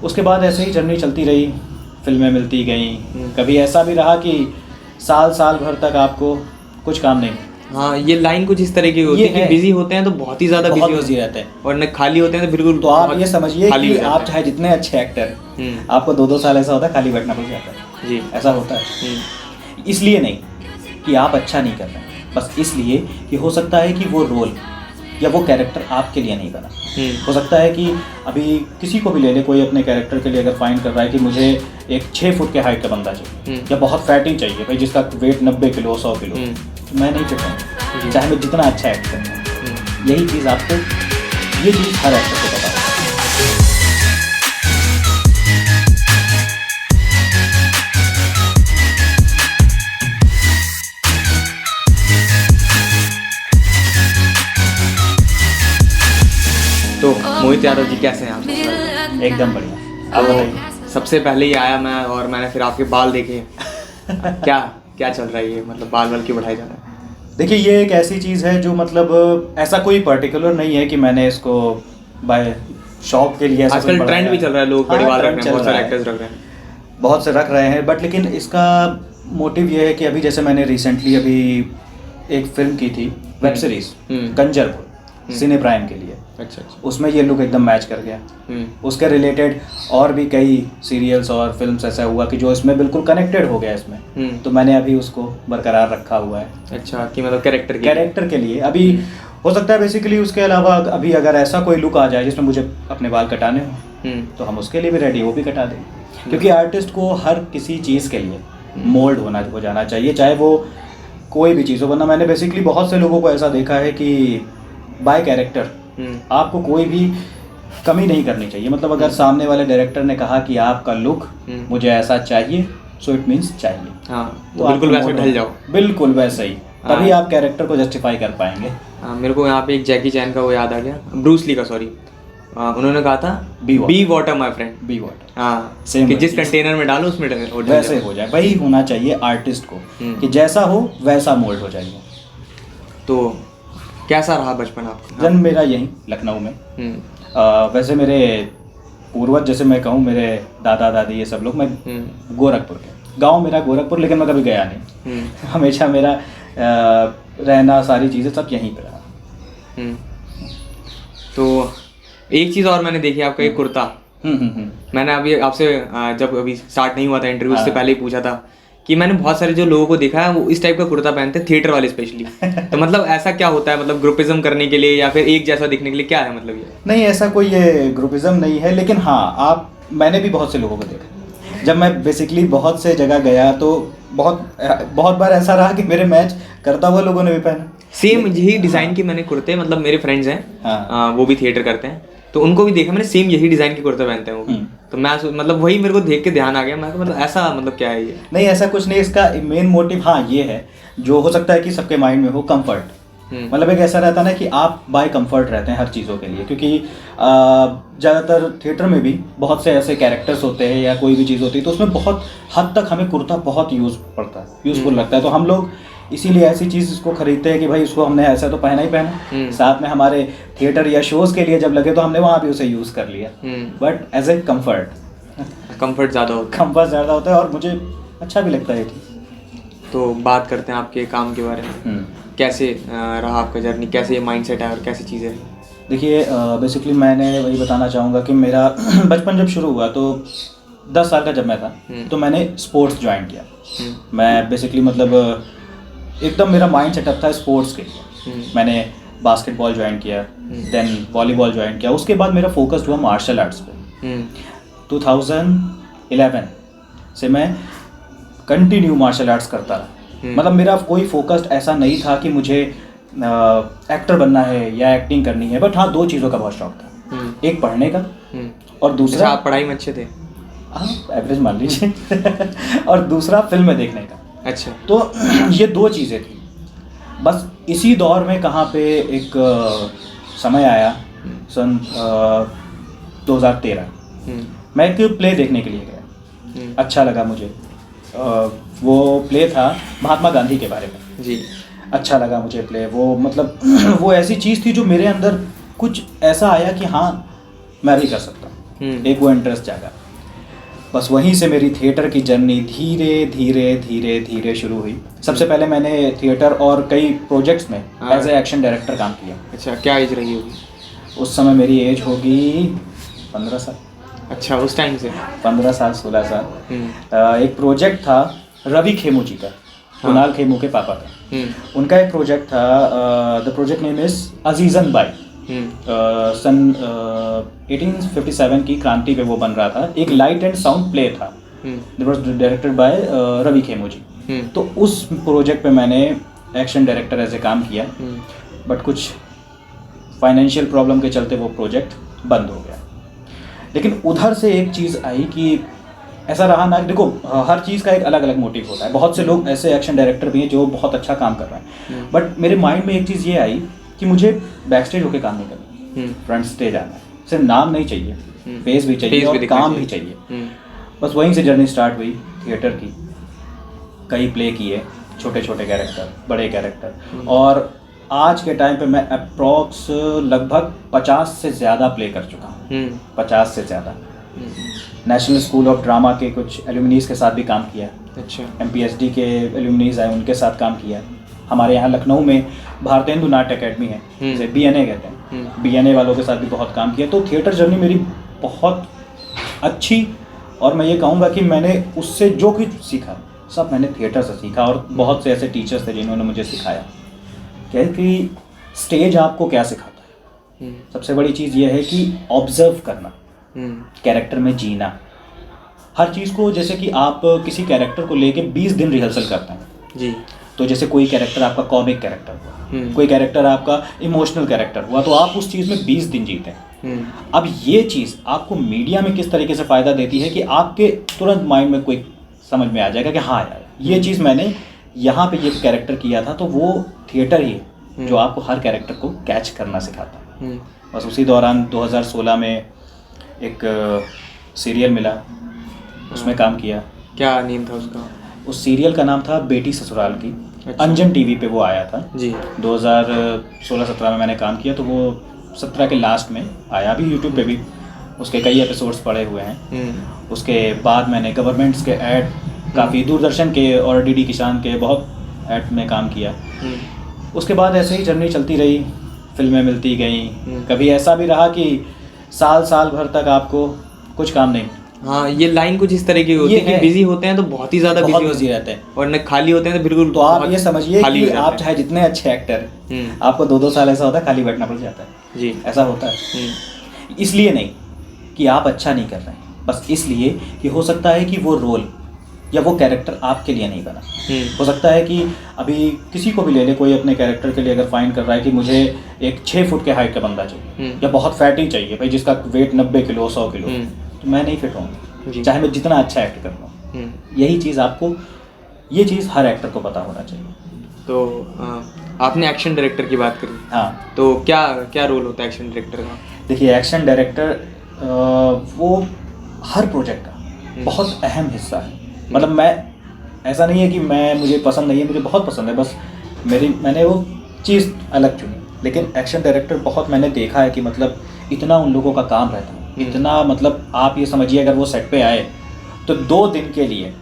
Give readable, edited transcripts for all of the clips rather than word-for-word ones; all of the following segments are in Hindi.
उसके बाद ऐसे ही जर्नी चलती रही, फिल्में मिलती गई। कभी ऐसा भी रहा कि साल भर तक आपको कुछ काम नहीं। हाँ, ये लाइन कुछ इस तरह की होती है कि बिजी होते हैं तो बहुत ही ज़्यादा बिजी रहते हैं, और न खाली होते हैं तो बिल्कुल। तो आप ये समझिए कि आप चाहे जितने अच्छे एक्टर, आपको 2-2 साल ऐसा होता है खाली बैठना पड़ जाता है जी, ऐसा होता है। इसलिए नहीं कि आप अच्छा नहीं कर रहे हैं, बस इसलिए कि हो सकता है कि वो रोल या वो कैरेक्टर आपके लिए नहीं बना। हो सकता है कि अभी किसी को भी ले ले, कोई अपने कैरेक्टर के लिए अगर फाइंड कर रहा है कि मुझे एक 6 फुट के हाइट का बंदा चाहिए या बहुत फैटी चाहिए भाई, जिसका वेट 90 किलो 100 किलो, तो मैं नहीं फिट, चाहे मैं जितना अच्छा एक्ट करूँ। यही चीज़ आपको, ये चीज़ हर एक्टर को पता है। तो मोहित यादव जी कैसे हैं आप? एकदम बढ़िया, आप बताइए। सबसे पहले ही आया मैं और मैंने फिर आपके बाल देखे। क्या क्या चल रहा है ये, मतलब बाल क्यों बढ़ाए जा रहे हैं? देखिए, ये एक ऐसी चीज़ है जो मतलब ऐसा कोई पर्टिकुलर नहीं है कि मैंने इसको बाय शौक के लिए ऐसा। आजकल ट्रेंड भी चल रहा है, लोग बड़े बाल रख रहे हैं, बहुत सारे एक्टर्स रख रहे हैं, बहुत से रख रहे हैं, बट लेकिन इसका मोटिव ये है कि अभी जैसे मैंने रिसेंटली अभी एक फिल्म की थी, वेब सीरीज कंजरपुर, सिने प्राइम के लिए। अच्छा, उसमें ये लुक एकदम मैच कर गया। उसके रिलेटेड और भी कई सीरियल्स और फिल्म्स ऐसा हुआ कि जो इसमें बिल्कुल कनेक्टेड हो गया इसमें, तो मैंने अभी उसको बरकरार रखा हुआ है। अच्छा, कि मतलब कैरेक्टर के लिए अभी हो सकता है बेसिकली। उसके अलावा अभी अगर ऐसा कोई लुक आ जाए जिसमें मुझे अपने बाल कटाने हो, तो हम उसके लिए भी रेडी, वो भी कटा दें, क्योंकि आर्टिस्ट को हर किसी चीज़ के लिए मोल्ड हो जाना चाहिए, चाहे वो कोई भी चीज़ हो। वरना मैंने बेसिकली बहुत से लोगों को ऐसा देखा है कि बाय कैरेक्टर आपको कोई भी कमी नहीं करनी चाहिए। मतलब अगर सामने वाले डायरेक्टर ने कहा कि आपका लुक मुझे ऐसा चाहिए, सो इट मीन्स चाहिए। हाँ, तो बिल्कुल वैसे ढल जाओ, बिल्कुल वैसे ही, तभी आप कैरेक्टर को जस्टिफाई कर पाएंगे। मेरे को यहाँ पे एक जैकी चैन का वो याद आ गया, ब्रूस ली का, सॉरी, उन्होंने कहा था be water my friend, be water. हाँ, कि जिस कंटेनर में डालो उसमें वैसे हो जाए। वही होना चाहिए आर्टिस्ट को, कि जैसा हो वैसा मोल्ड हो जाइए। तो कैसा रहा बचपन आपका? जन्म मेरा यहीं लखनऊ में। वैसे मेरे पूर्वज, जैसे मैं कहूँ, मेरे दादा दादी ये सब लोग, मैं गोरखपुर के, गांव मेरा गोरखपुर, लेकिन मैं कभी गया नहीं। हमेशा मेरा रहना, सारी चीज़ें सब यहीं पर रहा। तो एक चीज़ और मैंने देखी, आपका एक कुर्ता। मैंने अभी आपसे जब अभी स्टार्ट नहीं हुआ था इंटरव्यू, उससे पहले ही पूछा था कि मैंने बहुत सारे जो लोगों को देखा है वो इस टाइप का कुर्ता पहनते हैं, थिएटर वाले स्पेशली। तो मतलब ऐसा क्या होता है, मतलब ग्रुपिज्म करने के लिए या फिर एक जैसा दिखने के लिए, क्या है मतलब ये? नहीं, ऐसा कोई ये ग्रुपिज्म नहीं है, लेकिन हाँ, मैंने भी बहुत से लोगों को देखा। जब मैं बेसिकली बहुत से जगह गया तो बहुत बार ऐसा रहा कि मेरे मैच करता हुआ लोगों ने भी पहना सेम यही डिज़ाइन के मैंने कुर्ते, मतलब मेरे फ्रेंड्स हैं, वो भी थिएटर करते हैं, तो उनको भी देखा मैंने, सेम यही डिज़ाइन के कुर्ते पहनते हैं वो भी। तो मैं मतलब वही मेरे को देख के ध्यान आ गया, मैं मतलब ऐसा मतलब क्या है ये? नहीं, ऐसा कुछ नहीं। इसका मेन मोटिव हाँ ये है, जो हो सकता है कि सबके माइंड में हो, कंफर्ट। मतलब एक ऐसा रहता है ना कि आप बाय कंफर्ट रहते हैं हर चीज़ों के लिए, क्योंकि ज़्यादातर थिएटर में भी बहुत से ऐसे कैरेक्टर्स होते हैं या कोई भी चीज़ होती है, तो उसमें बहुत हद तक हमें कुर्ता बहुत यूज़फुल लगता है। तो हम लोग इसीलिए ऐसी चीज़ इसको खरीदते हैं कि भाई इसको हमने ऐसा तो पहना ही पहना। साथ में हमारे थिएटर या शोज़ के लिए जब लगे तो हमने वहाँ भी उसे यूज़ कर लिया, बट एज ए कंफर्ट ज़्यादा होता है और मुझे अच्छा भी लगता है। तो बात करते हैं आपके काम के बारे में। कैसे रहा आपका जर्नी, कैसे ये माइंडसेट है और कैसी चीज़ें? देखिए, बेसिकली मैंने वही बताना चाहूँगा कि मेरा बचपन जब शुरू हुआ तो 10 साल का जब मैं था तो मैंने स्पोर्ट्स ज्वाइन किया। मैं बेसिकली मतलब एकदम मेरा माइंड सेटअप था स्पोर्ट्स के लिए। मैंने बास्केटबॉल ज्वाइन किया, देन वॉलीबॉल ज्वाइन किया। उसके बाद मेरा फोकस हुआ मार्शल आर्ट्स पे। 2011 से मैं कंटिन्यू मार्शल आर्ट्स करता रहा। मतलब मेरा कोई फोकस्ड ऐसा नहीं था कि मुझे एक्टर बनना है या एक्टिंग करनी है, बट हाँ 2 चीज़ों का बहुत शौक था। एक पढ़ने का और दूसरा, आप पढ़ाई में अच्छे थे? हाँ, एवरेज मान लीजिए। और दूसरा फिल्म में देखने का। अच्छा, तो ये 2 चीज़ें थी बस। इसी दौर में कहाँ पे एक समय आया, सन 2013, मैं एक प्ले देखने के लिए गया। अच्छा लगा मुझे। वो प्ले था महात्मा गांधी के बारे में जी। अच्छा लगा मुझे प्ले। वो मतलब वो ऐसी चीज़ थी जो मेरे अंदर कुछ ऐसा आया कि हाँ मैं भी कर सकता हूँ। एक वो इंटरेस्ट जागा। बस वहीं से मेरी थिएटर की जर्नी धीरे धीरे धीरे धीरे शुरू हुई। सबसे पहले मैंने थिएटर और कई प्रोजेक्ट्स में एज ए एक्शन डायरेक्टर काम किया। अच्छा, क्या एज रही होगी उस समय? मेरी एज होगी 15 साल। अच्छा, उस टाइम से 15 साल 16 साल। एक प्रोजेक्ट था रवि खेमू जी का, कुणाल खेमू के पापा का। उनका एक प्रोजेक्ट था, the project name is Azizan Bai. सन 1857 की क्रांति पे वो बन रहा था। एक लाइट एंड साउंड प्ले था, डायरेक्टेड बाय रवि खेमू जी। तो उस प्रोजेक्ट पे मैंने एक्शन डायरेक्टर ऐसे काम किया, बट कुछ फाइनेंशियल प्रॉब्लम के चलते वो प्रोजेक्ट बंद हो गया। लेकिन उधर से एक चीज़ आई कि ऐसा रहा ना, देखो हर चीज़ का एक अलग अलग मोटिव होता है। बहुत से लोग ऐसे एक्शन डायरेक्टर भी हैं जो बहुत अच्छा काम कर रहे हैं, बट मेरे माइंड में एक चीज़ ये आई कि मुझे बैक स्टेज होकर काम नहीं करना, फ्रंट स्टेज आना है। सिर्फ नाम नहीं चाहिए, फेस भी चाहिए और काम भी चाहिए। बस वहीं से जर्नी स्टार्ट हुई थिएटर की। कई प्ले किए, छोटे छोटे कैरेक्टर, बड़े कैरेक्टर, और आज के टाइम पे मैं अप्रॉक्स लगभग 50 से ज़्यादा प्ले कर चुका हूँ। 50 से ज़्यादा। नेशनल स्कूल ऑफ ड्रामा के कुछ एल्यूमिनीज के साथ भी काम किया। अच्छा। MPSD के एल्यूमिनीज आए, उनके साथ काम किया। हमारे यहाँ लखनऊ में भारतेंदु नाट्य अकेडमी है, जिसे BNA कहते हैं, BNA वालों के साथ भी बहुत काम किया। तो थिएटर जर्नी मेरी बहुत अच्छी, और मैं ये कहूँगा कि मैंने उससे जो कुछ सीखा सब मैंने थिएटर से सीखा। और बहुत से ऐसे टीचर्स थे जिन्होंने मुझे सिखाया क्या कि स्टेज आपको क्या सिखाता है। सबसे बड़ी चीज़ ये है कि ऑब्जर्व करना, कैरेक्टर में जीना हर चीज़ को। जैसे कि आप किसी कैरेक्टर को लेके 20 दिन रिहर्सल करते हैं जी। तो जैसे कोई कैरेक्टर आपका कॉमिक कैरेक्टर हुआ, कोई कैरेक्टर आपका इमोशनल कैरेक्टर हुआ, तो आप उस चीज़ में 20 दिन जीते हैं। अब ये चीज़ आपको मीडिया में किस तरीके से फ़ायदा देती है कि आपके तुरंत माइंड में कोई समझ में आ जाएगा कि हाँ यार ये चीज़ मैंने यहाँ पे ये कैरेक्टर किया था। तो वो थिएटर ही है जो आपको हर कैरेक्टर को कैच करना सिखाता है। बस उसी दौरान 2016 में एक सीरियल मिला, उसमें काम किया। क्या नेम था उसका? उस सीरियल का नाम था बेटी ससुराल की। अच्छा। अंजन टीवी पे वो आया था जी। 2016-17 में मैंने काम किया, तो वो 17 के लास्ट में आया। अभी यूट्यूब पे भी उसके कई एपिसोड्स पड़े हुए हैं। उसके बाद मैंने गवर्नमेंट्स के ऐड, काफ़ी दूरदर्शन के और DD किसान के बहुत ऐड में काम किया। उसके बाद ऐसे ही जर्नी चलती रही, फिल्में मिलती गई। कभी ऐसा भी रहा कि साल भर तक आपको कुछ काम नहीं। हाँ, ये लाइन कुछ इस तरह की होती है कि बिजी होते हैं तो बहुत ही ज़्यादा बिजी रहते हैं, और न खाली होते हैं तो बिल्कुल। तो आप ये समझिए कि आप चाहे जितने अच्छे एक्टर, आपको 2-2 साल ऐसा होता है खाली बैठना पड़ जाता है जी। ऐसा होता है इसलिए नहीं कि आप अच्छा नहीं कर रहे हैं, बस इसलिए कि हो सकता है कि वो रोल या वो कैरेक्टर आपके लिए नहीं बना। हो सकता है कि अभी किसी को भी ले ले, कोई अपने कैरेक्टर के लिए अगर फाइंड कर रहा है कि मुझे एक 6 फुट के हाइट का बंदा चाहिए या बहुत फैटी चाहिए भाई, जिसका वेट 90 किलो 100 किलो, तो मैं नहीं फिट हूँ चाहे मैं जितना अच्छा एक्ट कर लूँ। यही चीज़ आपको, ये चीज़ हर एक्टर को पता होना चाहिए। तो आपने एक्शन डायरेक्टर की बात करी। हाँ, तो क्या रोल होता है एक्शन डायरेक्टर का? देखिए, एक्शन डायरेक्टर वो हर प्रोजेक्ट का बहुत अहम हिस्सा है। मतलब मैं, ऐसा नहीं है कि मुझे पसंद नहीं है, मुझे बहुत पसंद है, बस मैंने वो चीज़ अलग चुनी। लेकिन एक्शन डायरेक्टर बहुत मैंने देखा है कि मतलब इतना उन लोगों का काम रहता है, इतना, मतलब आप ये समझिए अगर वो सेट पे आए तो 2 दिन के लिए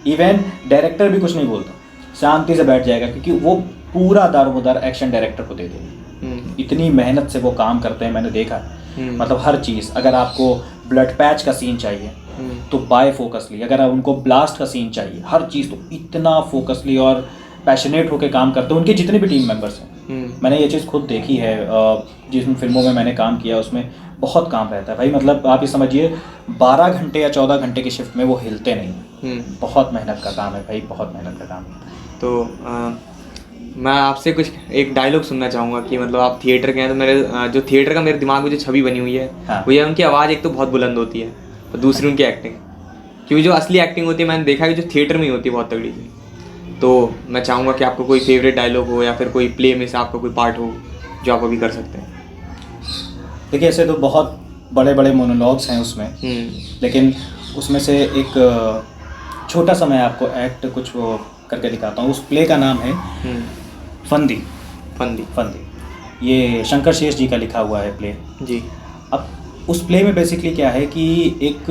इवन डायरेक्टर भी कुछ नहीं बोलता, शांति से बैठ जाएगा, क्योंकि वो पूरा दारोमदार एक्शन डायरेक्टर को दे देंगे। इतनी मेहनत से वो काम करते हैं, मैंने देखा। मतलब हर चीज़, अगर आपको ब्लड पैच का सीन चाहिए तो बाय फोकसली, अगर उनको ब्लास्ट का सीन चाहिए, हर चीज़ तो इतना फोकसली और पैशनेट होकर काम करते हैं। उनके जितने भी टीम मेंबर्स हैं, मैंने ये चीज़ खुद देखी है, जिन फिल्मों में मैंने काम किया उसमें बहुत काम रहता है भाई। मतलब आप ये समझिए 12 घंटे या 14 घंटे की शिफ्ट में वो हिलते नहीं। बहुत मेहनत का काम है भाई, बहुत मेहनत का काम है। तो मैं आपसे कुछ एक डायलॉग सुनना चाहूँगा कि मतलब आप थिएटर के हैं, तो मेरे जो थिएटर का मेरे दिमाग में जो छवि बनी हुई है वो ये, उनकी आवाज़ एक तो बहुत बुलंद होती है और दूसरी उनकी एक्टिंग, क्योंकि जो असली एक्टिंग होती है मैंने देखा है कि जो थिएटर में ही होती है बहुत तगड़ी सी। तो मैं चाहूँगा कि आपको कोई फेवरेट डायलॉग हो या फिर कोई प्ले में से आपका कोई पार्ट हो जो आप अभी कर सकते हैं। देखिए, ऐसे तो बहुत बड़े बड़े मोनोलॉग्स हैं उसमें, लेकिन उसमें से एक छोटा सा मैं आपको एक्ट कुछ वो करके दिखाता हूँ। उस प्ले का नाम है फंदी। फंदी ये शंकर शेष जी का लिखा हुआ है प्ले जी। अब उस प्ले में बेसिकली क्या है कि एक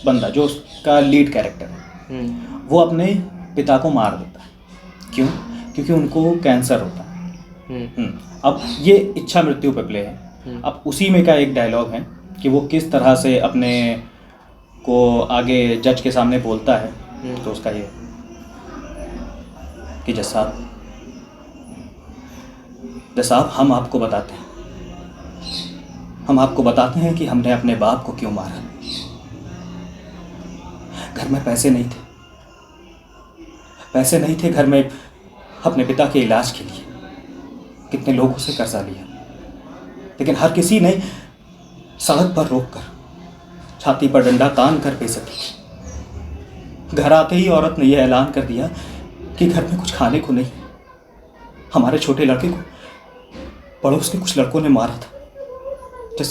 बंदा जो उसका लीड कैरेक्टर है वो अपने पिता को मार देता है। क्यों? क्योंकि उनको कैंसर होता है। अब ये इच्छा मृत्यु पे प्ले है। अब उसी में का एक डायलॉग है कि वो किस तरह से अपने को आगे जज के सामने बोलता है। तो उसका ये कि जज साहब हम आपको बताते हैं, कि हमने अपने बाप को क्यों मारा। घर में पैसे नहीं थे घर में अपने पिता के इलाज के लिए। कितने लोगों से कर्जा लिया, लेकिन हर किसी ने सड़क पर रोककर छाती पर डंडा तान कर बेइज्जती की। घर आते ही औरत ने यह ऐलान कर दिया कि घर में कुछ खाने को नहीं। हमारे छोटे लड़के को पड़ोस के कुछ लड़कों ने मारा था। जज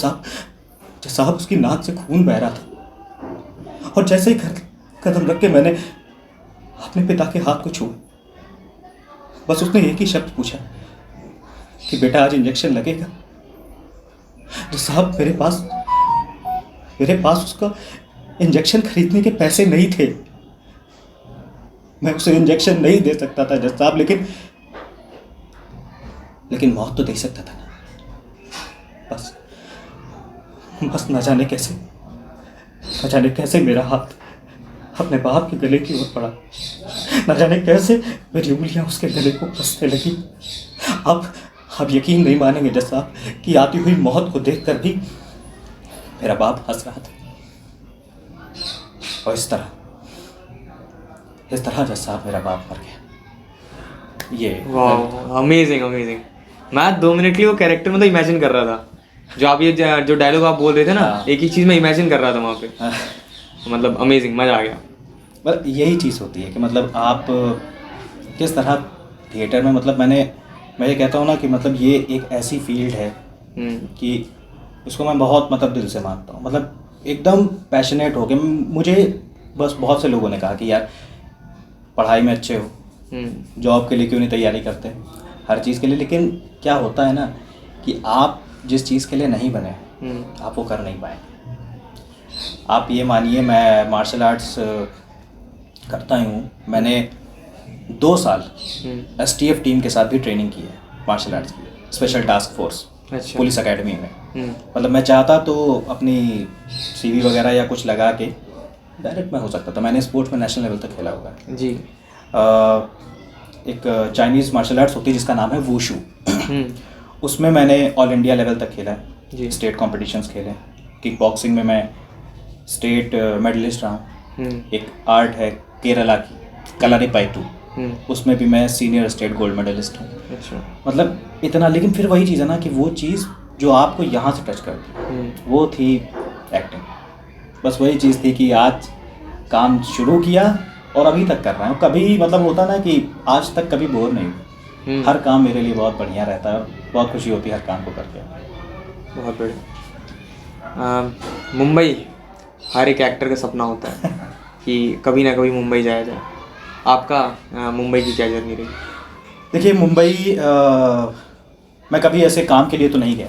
साहब उसकी नाक से खून बह रहा था, और जैसे ही कदम रख के मैंने अपने पिता के हाथ को छुआ, बस उसने एक ही शब्द पूछा कि बेटा आज इंजेक्शन लगेगा। जज साहब मेरे पास उसका इंजेक्शन खरीदने के पैसे नहीं थे। मैं उसे इंजेक्शन नहीं दे सकता था जज साहब, लेकिन मौत तो दे सकता था ना। बस न जाने कैसे मेरा हाथ अपने बाप के गले की ओर पड़ा। न जाने कैसे मेरी उंगलियां उसके गले को कसने लगी। अब यकीन नहीं मानेंगे जज साहब कि आती हुई मौत को देखकर भी मेरा बाप हंस रहा था। और इस तरह जज साहब मेरा बाप मर गया। ये वाह, अमेजिंग। मैं 2 मिनट के लिए वो कैरेक्टर में तो इमेजिन कर रहा था, जो आप ये जो डायलॉग आप बोल रहे थे ना, एक ही चीज़ में इमेजिन कर रहा था वहाँ पे। मतलब अमेजिंग, मज़ा आ गया। बस यही चीज़ होती है कि मतलब आप किस तरह थिएटर में, मतलब मैं ये कहता हूँ ना कि मतलब ये एक ऐसी फील्ड है कि इसको मैं बहुत मतलब दिल से मानता हूँ। मतलब एकदम पैशनेट हो के मुझे बस बहुत से लोगों ने कहा कि यार पढ़ाई में अच्छे हो, जॉब के लिए क्यों नहीं तैयारी करते, हर चीज़ के लिए। लेकिन क्या होता है ना कि आप जिस चीज़ के लिए नहीं बने आप वो कर नहीं पाएंगे। आप ये मानिए मैं मार्शल आर्ट्स करता ही हूँ। मैंने 2 साल STF टीम के साथ भी ट्रेनिंग की है मार्शल आर्ट्स की, special task force police academy में। मतलब मैं चाहता तो अपनी CV वगैरह या कुछ लगा के डायरेक्ट में हो सकता था। मैंने स्पोर्ट्स में नेशनल लेवल तक खेला होगा जी। एक चाइनीज़ मार्शल आर्ट्स होती है जिसका नाम है वूशू। उसमें मैंने ऑल इंडिया लेवल तक खेला है, स्टेट कॉम्पिटिशन्स खेले। किक बॉक्सिंग में मैं स्टेट मेडलिस्ट रहा हूँ। एक आर्ट है केरला की कलारीपयट्टू, उसमें भी मैं सीनियर स्टेट गोल्ड मेडलिस्ट हूँ। अच्छा। मतलब इतना, लेकिन फिर वही चीज़ है ना कि वो चीज़ जो आपको यहाँ से टच करती वो थी एक्टिंग। बस वही चीज़ थी कि आज काम शुरू किया और अभी तक कर रहा हूँ। कभी मतलब होता ना कि आज तक कभी बोर नहीं हुआ। हर काम मेरे लिए बहुत बढ़िया रहता है, बहुत खुशी होती है हर काम को करके। बहुत बढ़िया। मुंबई हर एक एक्टर का सपना होता है कि कभी ना कभी मुंबई जाया जाए। आपका मुंबई की क्या जर्नी रही? देखिए मुंबई मैं कभी ऐसे काम के लिए तो नहीं गया,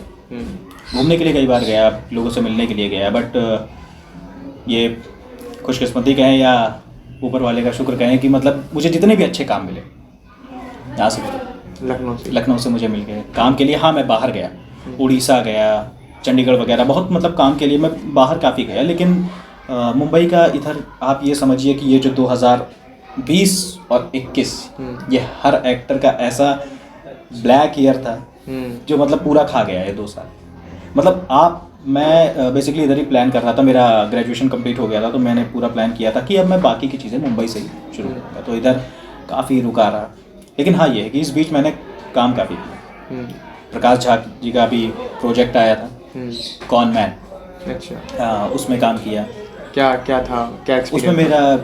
घूमने के लिए कई बार गया, लोगों से मिलने के लिए गया। बट ये खुशकिस्मती कहें या ऊपर वाले का शुक्र कहें कि मतलब मुझे जितने भी अच्छे काम मिले यहाँ से मिले। लखनऊ से मुझे मिल गए काम के लिए। हाँ मैं बाहर गया, उड़ीसा गया, चंडीगढ़ वगैरह, बहुत मतलब काम के लिए मैं बाहर काफ़ी गया। लेकिन मुंबई का इधर आप ये समझिए कि ये जो 2020 और 21 ये हर एक्टर का ऐसा ब्लैक ईयर था जो मतलब पूरा खा गया है 2 साल। मतलब मैं बेसिकली इधर ही प्लान कर रहा था, मेरा ग्रेजुएशन कंप्लीट हो गया था, तो मैंने पूरा प्लान किया था कि अब मैं बाकी की चीज़ें मुंबई से ही शुरू करूँगा। तो इधर काफ़ी रुका रहा, लेकिन हाँ ये है कि इस बीच मैंने काम काफ़ी किया। प्रकाश झा जी का भी प्रोजेक्ट आया था कॉन मैन। अच्छा। उसमें काम किया। क्या था, क्या एक्सपीरियंस?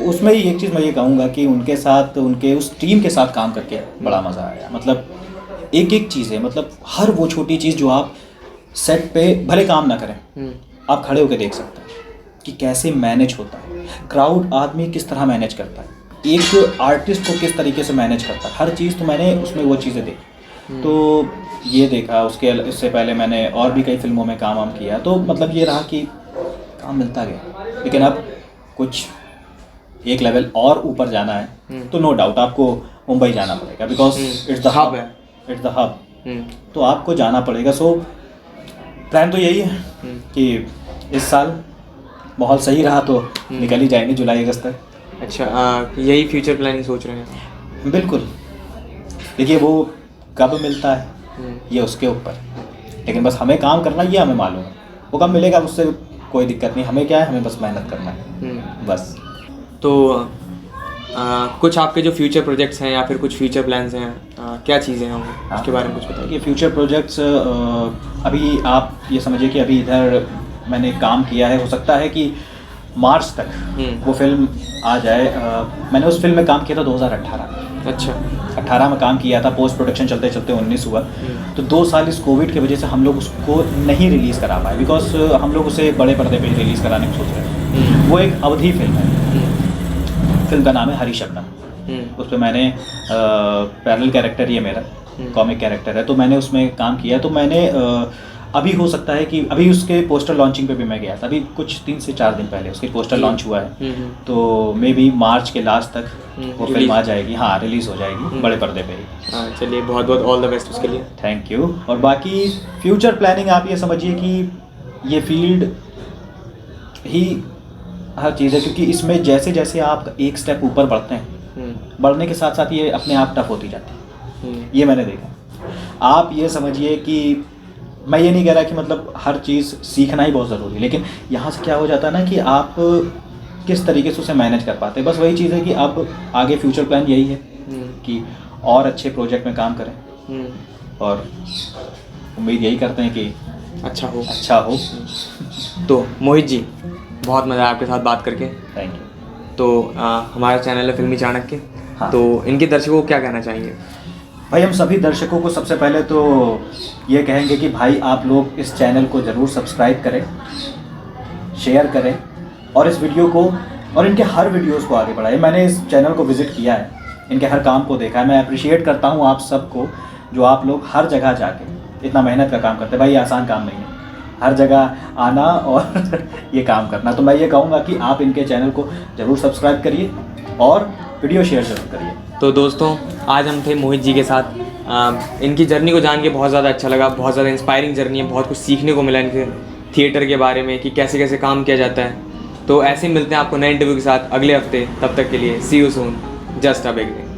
उसमें ही एक चीज़ मैं ये कहूँगा कि उनके साथ, उनके उस टीम के साथ काम करके बड़ा मज़ा आया। मतलब एक चीज़ है, मतलब हर वो छोटी चीज़ जो आप सेट पे भले काम ना करें आप खड़े होकर देख सकते हैं कि कैसे मैनेज होता है, क्राउड आदमी किस तरह मैनेज करता है, एक आर्टिस्ट को किस तरीके से मैनेज करता है, हर चीज़। तो मैंने उसमें वो चीज़ें देखी। तो ये देखा। इससे पहले मैंने और भी कई फिल्मों में काम किया, तो मतलब ये रहा कि काम मिलता गया। लेकिन अब कुछ एक लेवल और ऊपर जाना है तो नो डाउट आपको मुंबई जाना पड़ेगा, because it's the hub, it's the hub. तो आपको जाना पड़ेगा। सो प्लान तो यही है कि इस साल माहौल सही रहा तो निकल ही जाएंगे जुलाई अगस्त तक। अच्छा, यही फ्यूचर प्लानिंग सोच रहे हैं? बिल्कुल। देखिए वो कब मिलता है ये उसके ऊपर, लेकिन बस हमें काम करना ये हमें मालूम है। वो कब मिलेगा उससे कोई दिक्कत नहीं, हमें क्या है, हमें बस मेहनत करना है बस। तो कुछ आपके जो फ्यूचर प्रोजेक्ट्स हैं या फिर कुछ फ्यूचर प्लान्स हैं, क्या चीज़ें हैं उसके बारे में कुछ बताइए। ये फ्यूचर प्रोजेक्ट्स अभी आप ये समझिए कि अभी इधर मैंने काम किया है, हो सकता है कि मार्च तक वो फिल्म आ जाए। मैंने उस फिल्म में काम किया था 2018 में। अच्छा, 18 में काम किया था, पोस्ट प्रोडक्शन चलते चलते 19 हुआ। तो 2 साल इस कोविड की वजह से हम लोग उसको नहीं रिलीज़ करा पाए, बिकॉज हम लोग उसे बड़े पर्दे पे रिलीज़ कराने की सोच रहे थे। वो एक अवधी फिल्म है। फिल्म का नाम है हरी शबनम। उस पर मैंने पैरेलल कैरेक्टर, ये मेरा कॉमिक कैरेक्टर है, तो मैंने उसमें काम किया। तो मैंने अभी हो सकता है कि अभी उसके पोस्टर लॉन्चिंग पे भी मैं गया था, अभी कुछ 3 से 4 दिन पहले उसके पोस्टर लॉन्च हुआ है। तो मे बी मार्च के लास्ट तक वो फिल्म आ जाएगी। हाँ, रिलीज़ हो जाएगी बड़े पर्दे पे ही। हाँ, चलिए बहुत बहुत ऑल द बेस्ट उसके लिए। Thank you. और बाकी फ्यूचर प्लानिंग आप ये समझिए कि ये फील्ड ही हर चीज़ है, क्योंकि इसमें जैसे जैसे आप एक स्टेप ऊपर बढ़ते हैं, बढ़ने के साथ साथ ये अपने आप टफ होती जाती है। ये मैंने देखा। आप ये समझिए कि मैं ये नहीं कह रहा कि मतलब हर चीज़ सीखना ही बहुत ज़रूरी है, लेकिन यहाँ से क्या हो जाता है ना कि आप किस तरीके से उसे मैनेज कर पाते हैं। बस वही चीज़ है कि अब आगे फ्यूचर प्लान यही है कि और अच्छे प्रोजेक्ट में काम करें, और उम्मीद यही करते हैं कि अच्छा हो। तो मोहित जी, बहुत मज़ा आया आपके साथ बात करके। Thank you. तो हमारा चैनल है फिल्मी चाणक्य। हाँ। तो इनके दर्शकों को क्या कहना चाहेंगे? भाई, हम सभी दर्शकों को सबसे पहले तो ये कहेंगे कि भाई आप लोग इस चैनल को ज़रूर सब्सक्राइब करें, शेयर करें, और इस वीडियो को और इनके हर वीडियोस को आगे बढ़ाएं। मैंने इस चैनल को विज़िट किया है, इनके हर काम को देखा है। मैं अप्रिशिएट करता हूँ आप सबको, जो आप लोग हर जगह जाके इतना मेहनत का काम करते हैं। भाई, ये आसान काम नहीं है, हर जगह आना और ये काम करना। तो मैं ये कहूँगा कि आप इनके चैनल को ज़रूर सब्सक्राइब करिए और वीडियो शेयर ज़रूर करिए। तो दोस्तों, आज हम थे मोहित जी के साथ। इनकी जर्नी को जान के बहुत ज़्यादा अच्छा लगा। बहुत ज़्यादा इंस्पायरिंग जर्नी है, बहुत कुछ सीखने को मिला इनके थिएटर के बारे में कि कैसे कैसे काम किया जाता है। तो ऐसे मिलते हैं आपको नए इंटरव्यू के साथ अगले हफ्ते। तब तक के लिए see you soon, just a beginning.